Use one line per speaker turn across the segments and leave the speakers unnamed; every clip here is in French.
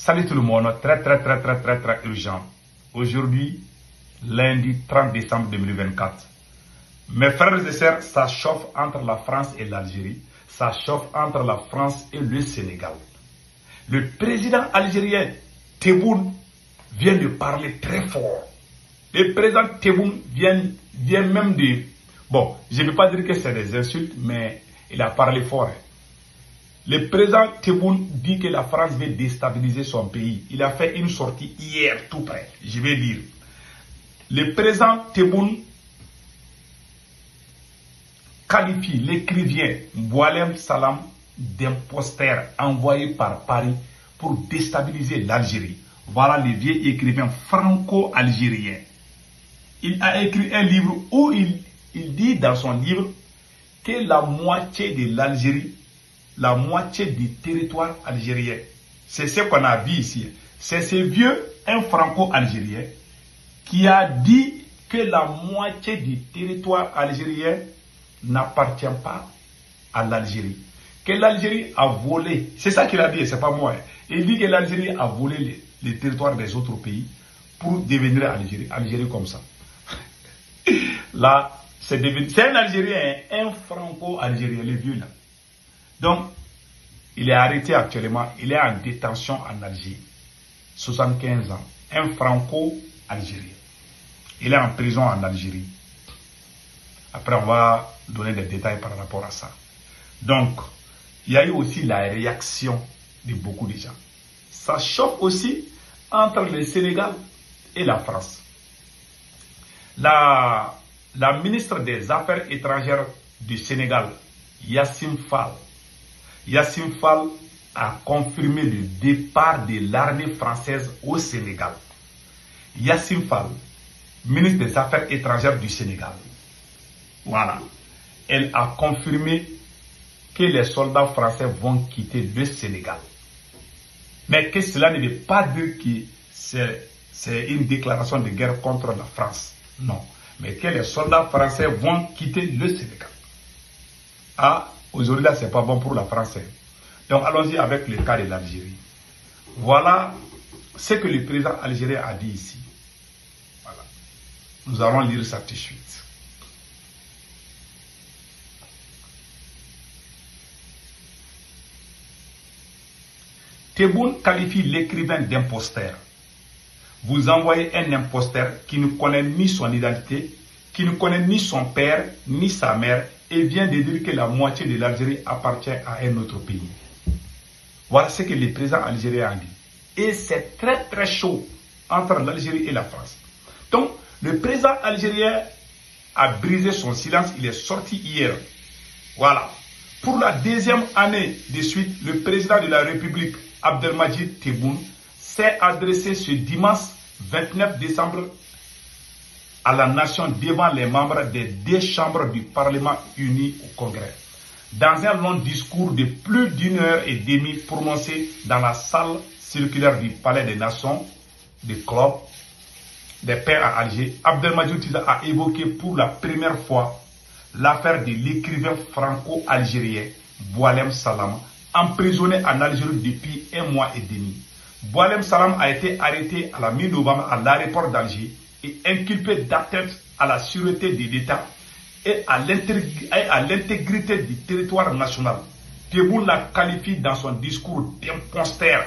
Salut tout le monde, très urgent. Aujourd'hui, lundi 30 décembre 2024. Mes frères et sœurs, ça chauffe entre la France et l'Algérie. Ça chauffe entre la France et le Sénégal. Le président algérien, Tebboune, vient de parler très fort. Le président Tebboune vient même de... Bon, je ne vais pas dire que c'est des insultes, mais il a parlé fort. Le président Tebboune dit que la France veut déstabiliser son pays. Il a fait une sortie hier, tout près. Je vais lire. Le président Tebboune qualifie l'écrivain Boualem Salam d'imposteur envoyé par Paris pour déstabiliser l'Algérie. Voilà le vieux écrivain franco-algérien. Il a écrit un livre où il dit dans son livre que la moitié de l'Algérie, la moitié du territoire algérien, c'est ce qu'on a vu ici. C'est ce vieux, un franco-algérien, qui a dit que la moitié du territoire algérien n'appartient pas à l'Algérie. Que l'Algérie a volé, c'est ça qu'il a dit, c'est pas moi. Il dit que l'Algérie a volé les territoires des autres pays pour devenir Algérie comme ça. Là, c'est un Algérien, un franco-algérien, le vieux là. Donc, il est arrêté actuellement, il est en détention en Algérie. 75 ans, un franco-algérien. Il est en prison en Algérie. Après, on va donner des détails par rapport à ça. Donc, il y a eu aussi la réaction de beaucoup de gens. Ça chauffe aussi entre le Sénégal et la France. La ministre des Affaires étrangères du Sénégal, Yassine Fall, a confirmé le départ de l'armée française au Sénégal. Yassine Fall, ministre des Affaires étrangères du Sénégal, voilà, elle a confirmé que les soldats français vont quitter le Sénégal. Mais que cela ne veut pas dire que c'est une déclaration de guerre contre la France. Non. Mais que les soldats français vont quitter le Sénégal. Ah, aujourd'hui là, ce n'est pas bon pour la France. Donc allons-y avec le cas de l'Algérie. Voilà ce que le président algérien a dit ici. Voilà. Nous allons lire ça tout de suite. Tebboune qualifie l'écrivain d'imposteur. Vous envoyez un imposteur qui ne connaît ni son identité, qui ne connaît ni son père, ni sa mère, et vient de dire que la moitié de l'Algérie appartient à un autre pays. Voilà ce que le président algérien a dit. Et c'est très chaud entre l'Algérie et la France. Donc, le président algérien a brisé son silence, il est sorti hier. Voilà. Pour la deuxième année de suite, le président de la République, Abdelmadjid Tebboune, s'est adressé ce dimanche 29 décembre à la nation devant les membres des deux chambres du Parlement uni au Congrès. Dans un long discours de plus d'1h30 prononcé dans la salle circulaire du Palais des Nations, du Club des Pères à Alger, Abdelmadjid Tebboune a évoqué pour la première fois l'affaire de l'écrivain franco-algérien Boualem Salam, emprisonné en Algérie depuis 1 mois et demi. Boualem Salam a été arrêté à la mi-novembre à l'aéroport d'Alger et inculpé d'atteinte à la sûreté de l'État et à l'intégrité du territoire national. Tebboune la qualifie dans son discours d'imposteur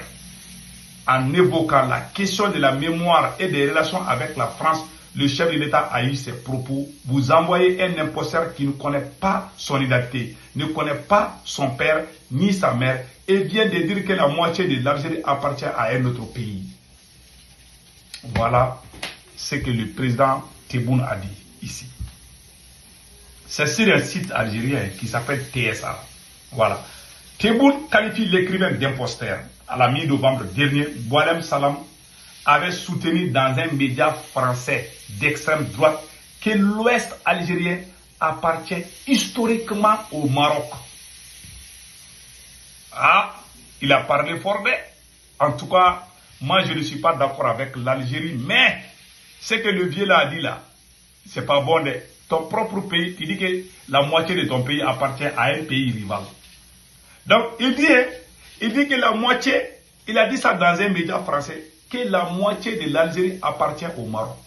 en évoquant la question de la mémoire et des relations avec la France. Le chef de l'État a eu ses propos. Vous envoyez un imposteur qui ne connaît pas son identité, ne connaît pas son père ni sa mère et vient de dire que la moitié de l'Algérie appartient à un autre pays. Voilà ce que le président Tebboune a dit ici. C'est sur un site algérien qui s'appelle TSA. Voilà. Tebboune qualifie l'écrivain d'imposteur. À la mi-novembre dernier, Boualem Salam avait soutenu dans un média français d'extrême droite que l'Ouest algérien appartient historiquement au Maroc. Ah, il a parlé fort, mais en tout cas, moi je ne suis pas d'accord avec l'Algérie, mais ce que le vieux là a dit là, c'est pas bon. Ton propre pays, tu dis que la moitié de ton pays appartient à un pays rival. Donc il dit que la moitié Il a dit ça dans un média français, que la moitié de l'Algérie appartient au Maroc.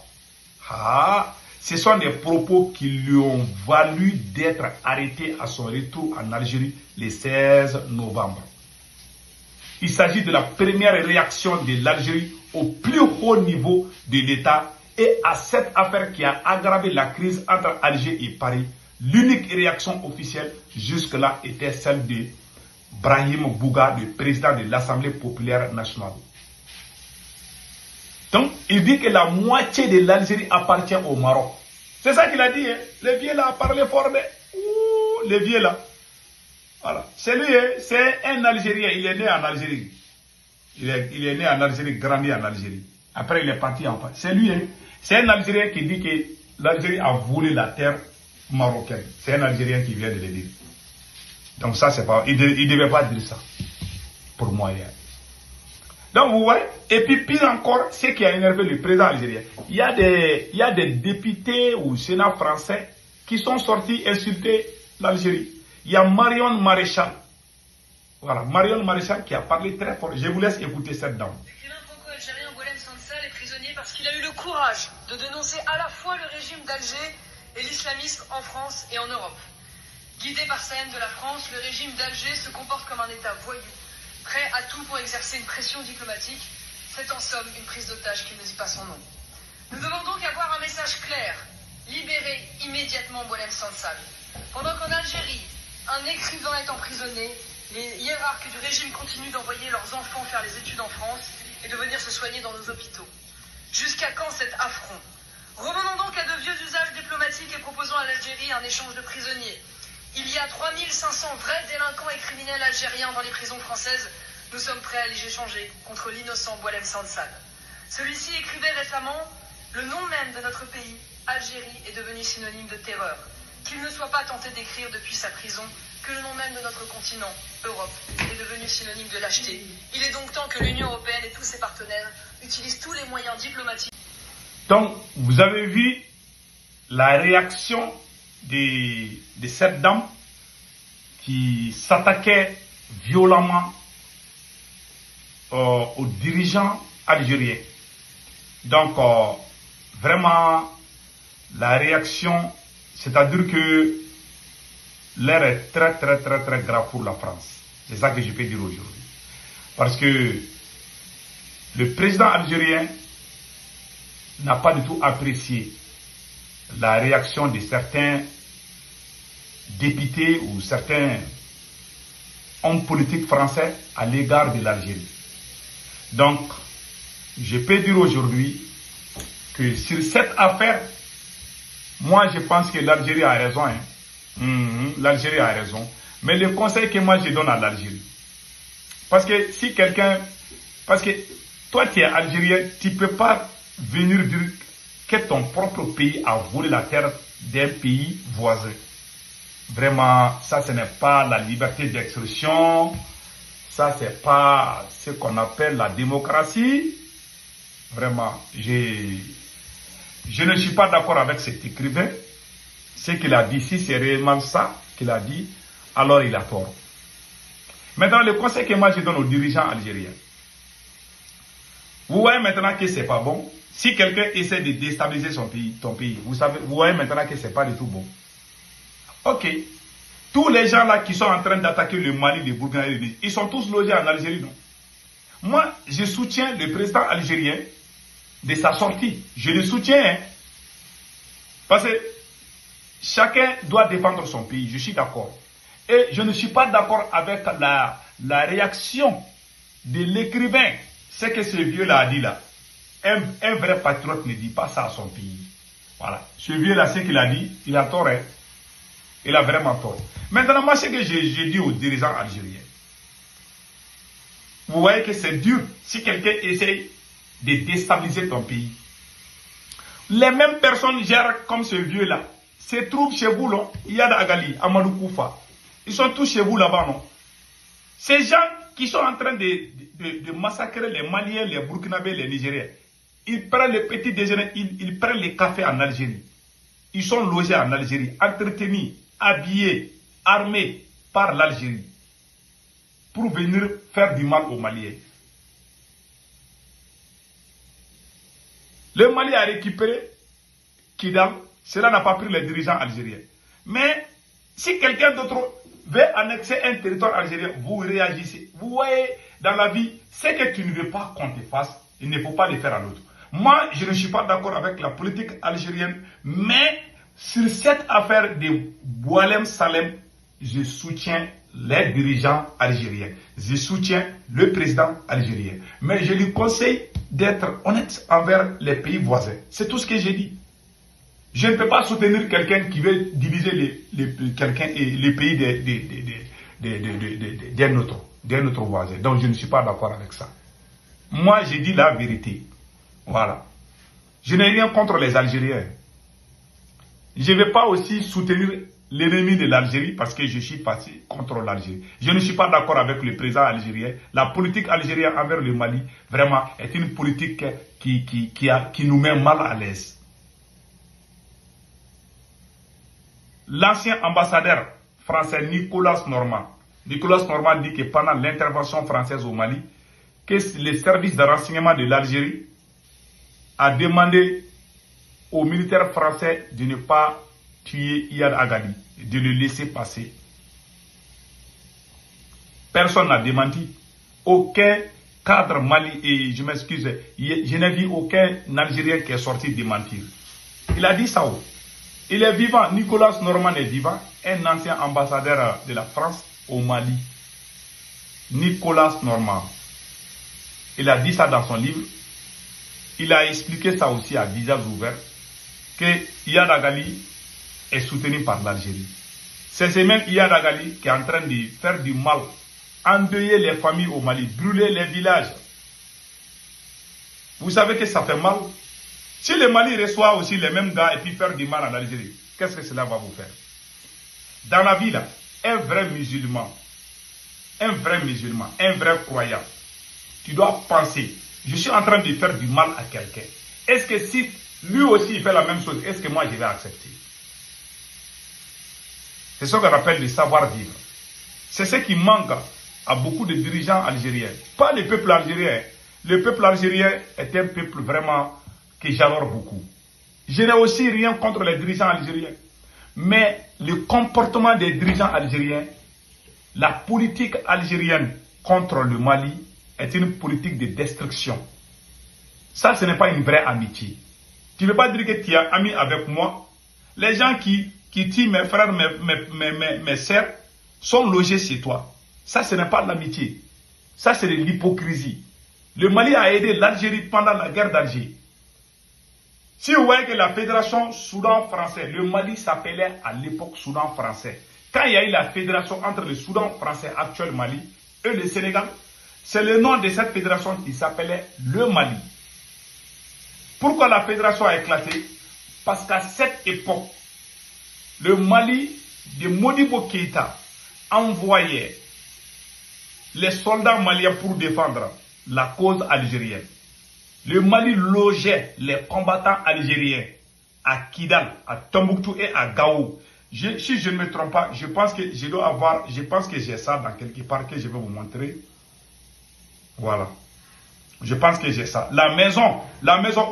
Ah, ce sont des propos qui lui ont valu d'être arrêté à son retour en Algérie le 16 novembre. Il s'agit de la première réaction de l'Algérie au plus haut niveau de l'État et à cette affaire qui a aggravé la crise entre Alger et Paris. L'unique réaction officielle jusque-là était celle de Brahim Bouga, le président de l'Assemblée populaire nationale. Donc, il dit que la moitié de l'Algérie appartient au Maroc. C'est ça qu'il a dit. Hein. Le vieux là a parlé fort. Le vieux là. Voilà. C'est lui, hein. C'est un Algérien. Il est né en Algérie. Il est né en Algérie, grandi en Algérie. Après, il est parti en France. C'est lui. Hein. C'est un Algérien qui dit que l'Algérie a volé la terre marocaine. C'est un Algérien qui vient de le dire. Donc ça, c'est pas... Il ne devait pas dire ça. Pour moi, hier. Donc vous voyez, et puis pire encore, ce qui a énervé le président algérien, il y a des députés ou sénats français qui sont sortis insulter l'Algérie. Il y a Marion Maréchal. Voilà, Marion Maréchal qui a parlé très fort. Je vous laisse écouter cette dame.
L'écrivain franco-algérien Boualem Sansal est prisonnier parce qu'il a eu le courage de dénoncer à la fois le régime d'Alger et l'islamisme en France et en Europe. Guidé par sa haine de la France, le régime d'Alger se comporte comme un État voyou, prêt à tout pour exercer une pression diplomatique. C'est en somme une prise d'otage qui ne dit pas son nom. Nous devons donc avoir un message clair. Libérez immédiatement Boualem Sansal. Pendant qu'en Algérie, un écrivain est emprisonné, les hiérarques du régime continuent d'envoyer leurs enfants faire les études en France et de venir se soigner dans nos hôpitaux. Jusqu'à quand cet affront? Revenons donc à de vieux usages diplomatiques et proposons à l'Algérie un échange de prisonniers. Il y a 3500 vrais délinquants et criminels algériens dans les prisons françaises. Nous sommes prêts à les échanger contre l'innocent Boualem Sansal. Celui-ci écrivait récemment « Le nom même de notre pays, Algérie, est devenu synonyme de terreur. Qu'il ne soit pas tenté d'écrire depuis sa prison que le nom même de notre continent, Europe, est devenu synonyme de lâcheté. Il est donc temps que l'Union européenne et tous ses partenaires utilisent tous les moyens diplomatiques. »
Donc, vous avez vu la réaction de cette dame qui s'attaquait violemment aux dirigeants algériens. Donc, vraiment, la réaction, c'est-à-dire que l'air est très, très, très, très grave pour la France. C'est ça que je peux dire aujourd'hui. Parce que le président algérien n'a pas du tout apprécié la réaction de certains députés ou certains hommes politiques français à l'égard de l'Algérie. Donc, je peux dire aujourd'hui que sur cette affaire, moi je pense que l'Algérie a raison. Hein. L'Algérie a raison. Mais le conseil que moi je donne à l'Algérie, parce que si quelqu'un, parce que toi tu es algérien, tu ne peux pas venir dire que ton propre pays a volé la terre d'un pays voisin. Vraiment, ça ce n'est pas la liberté d'expression, ça c'est pas ce qu'on appelle la démocratie. Vraiment, je ne suis pas d'accord avec cet écrivain. Ce qu'il a dit, si c'est réellement ça qu'il a dit, alors il a tort. Maintenant, le conseil que moi je donne aux dirigeants algériens, vous voyez maintenant que c'est pas bon. Si quelqu'un essaie de déstabiliser ton pays, vous voyez maintenant que c'est pas du tout bon. Ok. Tous les gens là qui sont en train d'attaquer le Mali, le Burkina et le Niger, ils sont tous logés en Algérie, non? Moi, je soutiens le président algérien de sa sortie. Je le soutiens. Hein. Parce que chacun doit défendre son pays, je suis d'accord. Et je ne suis pas d'accord avec la réaction de l'écrivain. C'est que ce vieux-là a dit là. Un vrai patriote ne dit pas ça à son pays. Voilà. Ce vieux-là, ce qu'il a dit, il a tort. Hein. Il a vraiment tort. Maintenant, moi, ce que j'ai dit aux dirigeants algériens, vous voyez que c'est dur si quelqu'un essaie de déstabiliser ton pays. Les mêmes personnes gèrent comme ce vieux-là. Ces troupes chez vous, là, Yad Agali, Amadou Koufa, ils sont tous chez vous là-bas, non? Ces gens qui sont en train de massacrer les Maliens, les Burkinabés, les Nigériens, ils prennent le petit déjeuner, ils prennent le café en Algérie. Ils sont logés en Algérie, entretenus, habillés, armés par l'Algérie pour venir faire du mal aux Maliens. Le Mali a récupéré Kidal. Cela n'a pas pris les dirigeants algériens. Mais si quelqu'un d'autre veut annexer un territoire algérien, vous réagissez. Vous voyez, dans la vie, ce que tu ne veux pas qu'on te fasse, il ne faut pas le faire à l'autre. Moi, je ne suis pas d'accord avec la politique algérienne, mais sur cette affaire de Boualem Salem, je soutiens les dirigeants algériens. Je soutiens le président algérien. Mais je lui conseille d'être honnête envers les pays voisins. C'est tout ce que j'ai dit. Je ne peux pas soutenir quelqu'un qui veut diviser les pays d'un autre voisin. Donc je ne suis pas d'accord avec ça. Moi, j'ai dit la vérité. Voilà. Je n'ai rien contre les Algériens. Je ne vais pas aussi soutenir l'ennemi de l'Algérie parce que je suis passé contre l'Algérie. Je ne suis pas d'accord avec le président algérien. La politique algérienne envers le Mali, vraiment, est une politique qui nous met mal à l'aise. L'ancien ambassadeur français Nicolas Normand dit que pendant l'intervention française au Mali, que les services de renseignement de l'Algérie a demandé aux militaires français de ne pas tuer Iyad Agali, de le laisser passer. Personne n'a démenti. Aucun cadre Mali, et je m'excuse, je n'ai vu aucun Algérien qui est sorti démentir. Il a dit ça. Il est vivant, Nicolas Normand est vivant, un ancien ambassadeur de la France au Mali. Nicolas Normand. Il a dit ça dans son livre. Il a expliqué ça aussi à visage ouvert, que Iyad Agali est soutenu par l'Algérie. C'est ce même Iyad Agali qui est en train de faire du mal, endeuiller les familles au Mali, brûler les villages. Vous savez que ça fait mal. Si le Mali reçoit aussi les mêmes gars et puis faire du mal en Algérie, qu'est-ce que cela va vous faire? Dans la vie là, un vrai musulman, un vrai croyant, tu dois penser, je suis en train de faire du mal à quelqu'un. Est-ce que si lui aussi il fait la même chose, est-ce que moi je vais accepter? C'est ce qu'on appelle le savoir-vivre. C'est ce qui manque à beaucoup de dirigeants algériens. Pas le peuple algérien. Le peuple algérien est un peuple vraiment que j'adore beaucoup. Je n'ai aussi rien contre les dirigeants algériens. Mais le comportement des dirigeants algériens, la politique algérienne contre le Mali est une politique de destruction. Ça, ce n'est pas une vraie amitié. Tu ne veux pas dire que tu es ami avec moi. Les gens qui tuent mes frères, mes sœurs, sont logés chez toi. Ça, ce n'est pas l'amitié. Ça, c'est de l'hypocrisie. Le Mali a aidé l'Algérie pendant la guerre d'Alger. Si vous voyez que la fédération Soudan français, le Mali s'appelait à l'époque Soudan français. Quand il y a eu la fédération entre le Soudan français actuel Mali et le Sénégal, c'est le nom de cette fédération qui s'appelait le Mali. Pourquoi la fédération a éclaté? Parce qu'à cette époque, le Mali de Modibo Keïta envoyait les soldats maliens pour défendre la cause algérienne. Le Mali logeait les combattants algériens à Kidal, à Tombouctou et à Gao. Si je ne me trompe pas, je pense que j'ai ça dans quelque part que je vais vous montrer. Voilà. Je pense que j'ai ça. La maison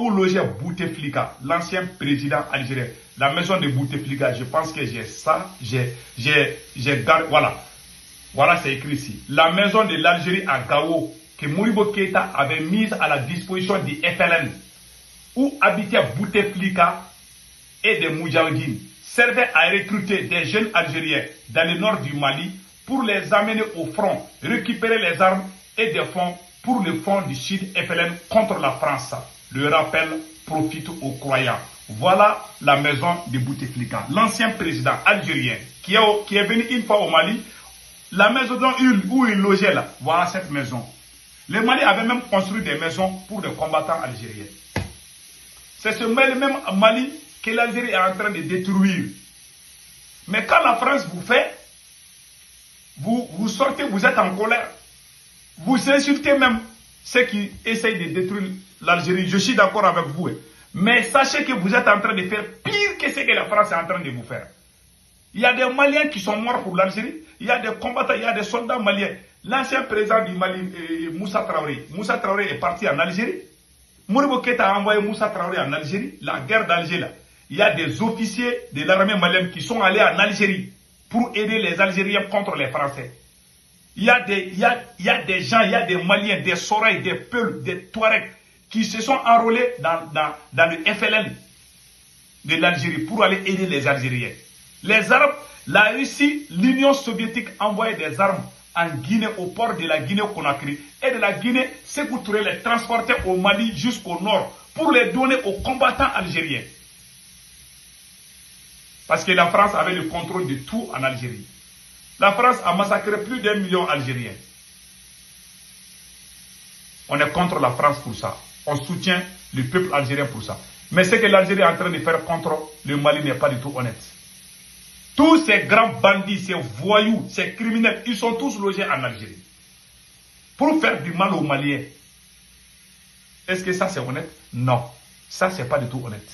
où logeait Bouteflika, l'ancien président algérien. La maison de Bouteflika, je pense que j'ai ça. Voilà. Voilà, c'est écrit ici. La maison de l'Algérie à Gao, que Modibo Keïta avait mise à la disposition du FLN, où habitaient Bouteflika et des Moudjahidines, servait à recruter des jeunes Algériens dans le nord du Mali pour les amener au front, récupérer les armes et des fonds pour le front du Sud FLN contre la France. Le rappel profite aux croyants. Voilà la maison de Bouteflika, l'ancien président algérien qui est venu une fois au Mali. La maison où il logeait là, voilà cette maison. Le Mali avait même construit des maisons pour des combattants algériens. C'est ce même Mali que l'Algérie est en train de détruire. Mais quand la France vous fait, vous sortez, vous êtes en colère. Vous insultez même ceux qui essayent de détruire l'Algérie. Je suis d'accord avec vous. Mais sachez que vous êtes en train de faire pire que ce que la France est en train de vous faire. Il y a des Maliens qui sont morts pour l'Algérie. Il y a des combattants, il y a des soldats maliens. L'ancien président du Mali, Moussa Traoré est parti en Algérie. Modibo Keïta a envoyé Moussa Traoré en Algérie, la guerre d'Alger là. Il y a des officiers de l'armée malienne qui sont allés en Algérie pour aider les Algériens contre les Français. Il y a des gens, il y a des Maliens, des Soraïs, des Peuls, des Touaregs qui se sont enrôlés dans le FLN de l'Algérie pour aller aider les Algériens. Les Arabes, la Russie, l'Union soviétique envoyait des armes en Guinée, au port de la Guinée-Conakry. Et de la Guinée, Sékou Touré les transportait au Mali jusqu'au nord pour les donner aux combattants algériens. Parce que la France avait le contrôle de tout en Algérie. La France a massacré plus d'1 million d'Algériens. On est contre la France pour ça. On soutient le peuple algérien pour ça. Mais ce que l'Algérie est en train de faire contre le Mali n'est pas du tout honnête. Tous ces grands bandits, ces voyous, ces criminels, ils sont tous logés en Algérie. Pour faire du mal aux Maliens. Est-ce que ça c'est honnête? Non. Ça c'est pas du tout honnête.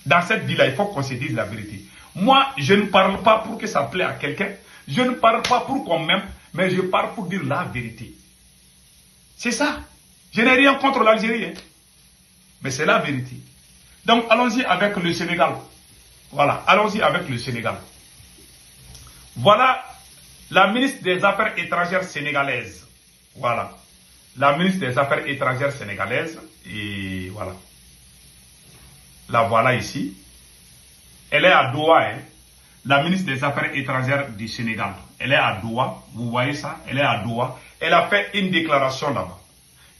Dans cette vie-là, il faut qu'on se dise la vérité. Moi, je ne parle pas pour que ça plaît à quelqu'un. Je ne parle pas pour qu'on m'aime, mais je parle pour dire la vérité. C'est ça. Je n'ai rien contre l'Algérie. Hein. Mais c'est la vérité. Donc, allons-y avec le Sénégal. Voilà, allons-y avec le Sénégal. Voilà la ministre des Affaires étrangères sénégalaise. Voilà. La ministre des Affaires étrangères sénégalaise. Et voilà. La voilà ici. Elle est à Doha. Hein. La ministre des Affaires étrangères du Sénégal. Elle est à Doha. Vous voyez ça? Elle est à Doha. Elle a fait une déclaration là-bas.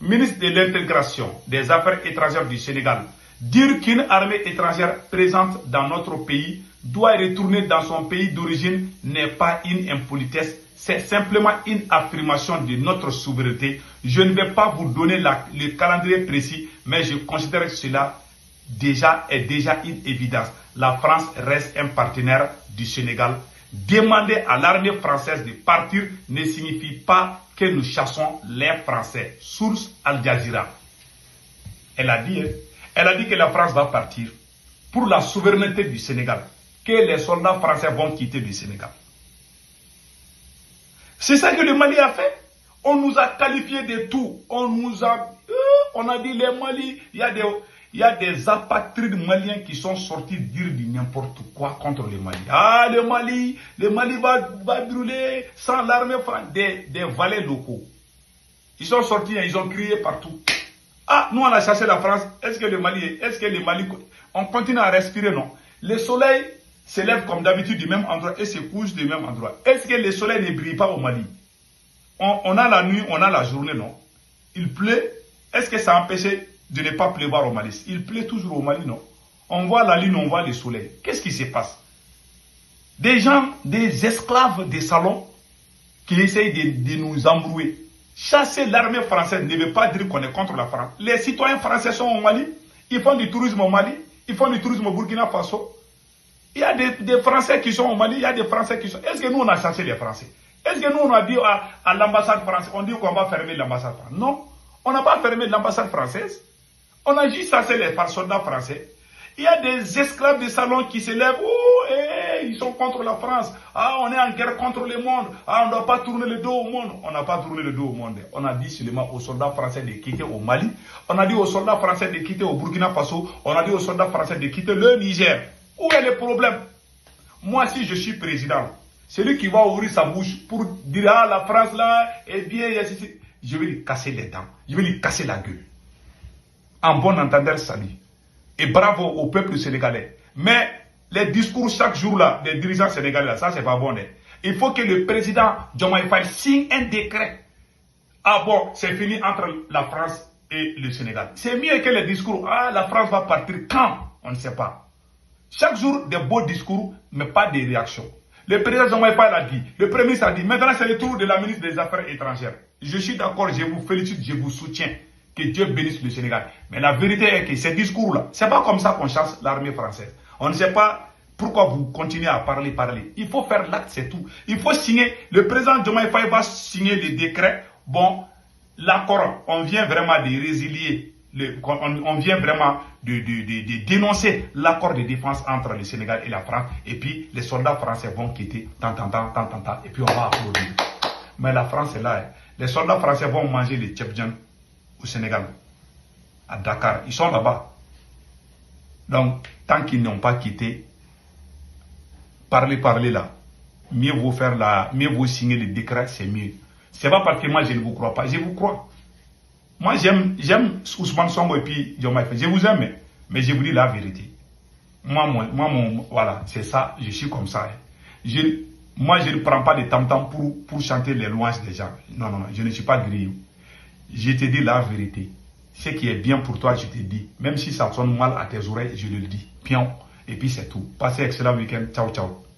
Ministre de l'Intégration des Affaires étrangères du Sénégal. Dire qu'une armée étrangère présente dans notre pays doit retourner dans son pays d'origine n'est pas une impolitesse, c'est simplement une affirmation de notre souveraineté. Je ne vais pas vous donner le calendrier précis, mais je considère que cela est déjà une évidence. La France reste un partenaire du Sénégal. Demander à l'armée française de partir ne signifie pas que nous chassons les Français. Source Al Jazeera. Elle a dit... Elle a dit que la France va partir pour la souveraineté du Sénégal, que les soldats français vont quitter le Sénégal. C'est ça que le Mali a fait. On nous a qualifiés de tout. On a dit les Mali, il y a des apatrides maliens qui sont sortis dire du n'importe quoi contre le Mali. Ah, le Mali va brûler sans l'armée française. Des valets locaux. Ils sont sortis et ils ont crié partout. Ah, nous on a chassé la France. Est-ce que le Mali, on continue à respirer, non? Le soleil se lève comme d'habitude du même endroit et se couche du même endroit. Est-ce que le soleil ne brille pas au Mali? On a la nuit, on a la journée, non? Il pleut. Est-ce que ça empêche de ne pas pleuvoir au Mali? Il pleut toujours au Mali, non? On voit la lune, on voit le soleil. Qu'est-ce qui se passe? Des gens, des esclaves des salons qui essayent de nous embrouiller. Chasser l'armée française ne veut pas dire qu'on est contre la France. Les citoyens français sont au Mali, ils font du tourisme au Mali, ils font du tourisme au Burkina Faso. Il y a des Français qui sont au Mali, il y a des Français qui sont... Est-ce que nous on a chassé les Français? Est-ce que nous on a dit à l'ambassade française, on dit qu'on va fermer l'ambassade française? Non, on n'a pas fermé l'ambassade française. On a juste chassé les soldats français. Il y a des esclaves de salon qui se lèvent. Oh, ils sont contre la France. Ah, on est en guerre contre le monde. Ah, on ne doit pas tourner le dos au monde. On n'a pas tourné le dos au monde. On a dit seulement aux soldats français de quitter au Mali. On a dit aux soldats français de quitter au Burkina Faso. On a dit aux soldats français de quitter le Niger. Où est le problème? Moi, si je suis président, celui qui va ouvrir sa bouche pour dire ah, la France là est bien, je vais lui casser les dents. Je vais lui casser la gueule. En bon entendeur, salut. Et bravo au peuple sénégalais. Mais les discours chaque jour là, des dirigeants sénégalais, là, ça c'est pas bon. Hein. Il faut que le président Diomaye Faye signe un décret. Ah bon, c'est fini entre la France et le Sénégal. C'est mieux que les discours. Ah, la France va partir quand? On ne sait pas. Chaque jour, des beaux discours, mais pas de réactions. Le président Diomaye Faye l'a dit. Le premier ministre a dit. Maintenant, c'est le tour de la ministre des Affaires étrangères. Je suis d'accord, je vous félicite, je vous soutiens. Que Dieu bénisse le Sénégal. Mais la vérité est que ces discours-là, c'est pas comme ça qu'on chasse l'armée française. On ne sait pas pourquoi vous continuez à parler. Il faut faire l'acte, c'est tout. Il faut signer. Le président Diomaye Faye va signer le décret. Bon, l'accord, on vient vraiment de résilier, on vient vraiment de dénoncer l'accord de défense entre le Sénégal et la France. Et puis, les soldats français vont quitter, tant, et puis on va applaudir. Mais la France est là. Les soldats français vont manger les tchèpdjan au Sénégal. à Dakar. Ils sont là-bas. Donc, tant qu'ils n'ont pas quitté, parler là. Mieux vaut signer le décret, c'est mieux. C'est pas parce que moi je ne vous crois pas, je vous crois. Moi j'aime Ousmane Sonko et puis Diomaye Faye. Je vous aime, mais je vous dis la vérité. Voilà, c'est ça, je suis comme ça. Moi je ne prends pas de tam-tam pour chanter les louanges des gens. Non, je ne suis pas grillé. Je te dis la vérité. Ce qui est bien pour toi, je te dis. Même si ça sonne mal à tes oreilles, je le dis. Pion. Et puis c'est tout. Passez un excellent week-end. Ciao, ciao.